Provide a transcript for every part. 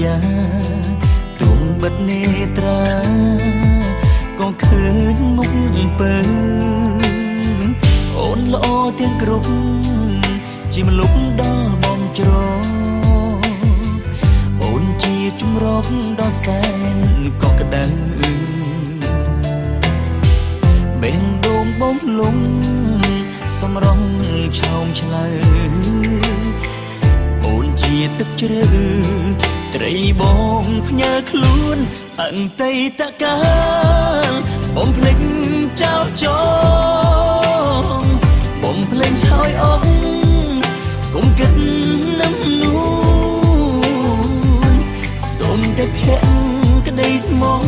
យាទួងបិទនេត្រាក៏ឃើញមុខពើអូនល្អទាំងគ្រប់ជាម្លុកដល់បងច្រអូនជាជំរកដ៏សែនក៏ក្តៅបេះដូងបងលងសំរងឆោមឆ្លើអូនជាទឹកជ្រៅត្រីបងផ្ញើខ្លួនអតីតកាលបំភ្លេចចោលចោលបំភ្លេចហើយអស់កុំគិតនឹងនោះសូមតែភ័ក្រក្តីស្មង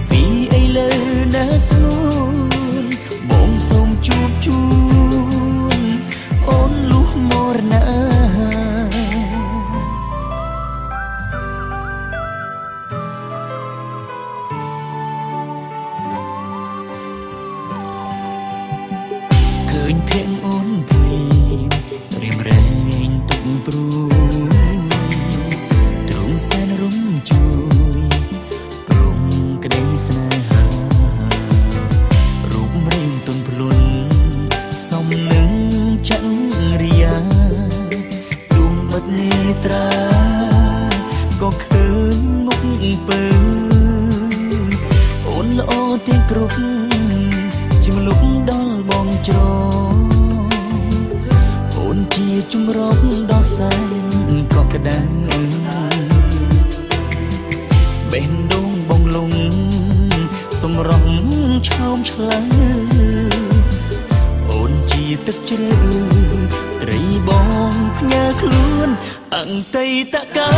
ពីឥឡូវណាស្ងួនបងសូមជួបជូនអូនលុះមរណាឃើញភ័ក្រអូនភ្លីរៀមរែងទុកព្រួយទ្រង់សែនរំជួយព្រមក្តីស្នេហារូបរាងទន់ភ្លន់សំនឹងចង្រិយាទួងបិទនេត្រាក៏ឃើញមុខពើអូនល្អទាំងគ្រប់ជាម្លុកដល់បងច្រអូនជាជំរកដ៏សែនក៏ក្តៅបេះដូងបងលងសំរងឆោមឆ្លើអូនជាទឹកជ្រៅត្រីបងផ្ញើខ្លួនអតីតកា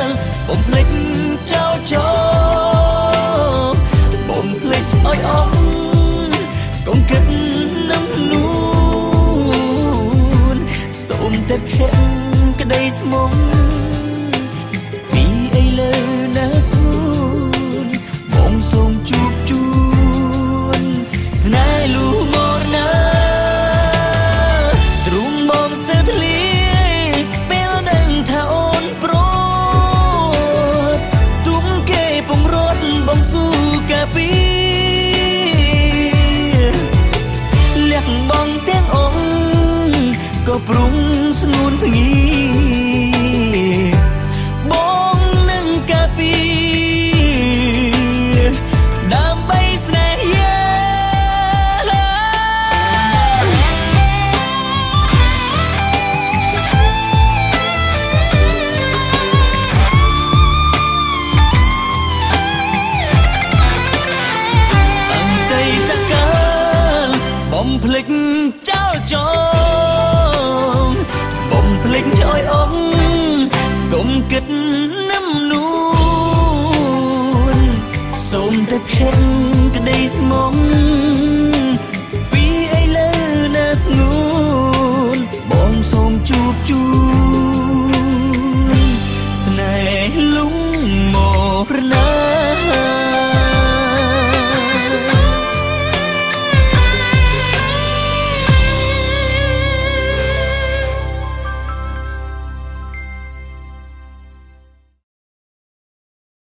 លបំភ្លេចចោលចោលបំភ្លេចឲ្យអស់កុំគិតនឹងនោះសូមតែភ័ក្រក្តីស្មងពីឥឡូវណាស្ងួនបងសូមជួបជូនស្នេហ៍លុះមរណាទ្រង់បងស្ទើរធ្លាយពេលដឹងថាអូនប្រត់ទុំគេពងរត់បងស៊ូកាពីលះបងទាំងអង្គក៏ព្រំស្ងួនភ្ងីបងនឹងកាពីដើម្បីស្នេហាអតីតកាលបំភ្លេចចោលចោលបំភ្លេចឲ្យអស់កុំគិតនឹងនោះសូមតែភ័ក្រក្តីស្មង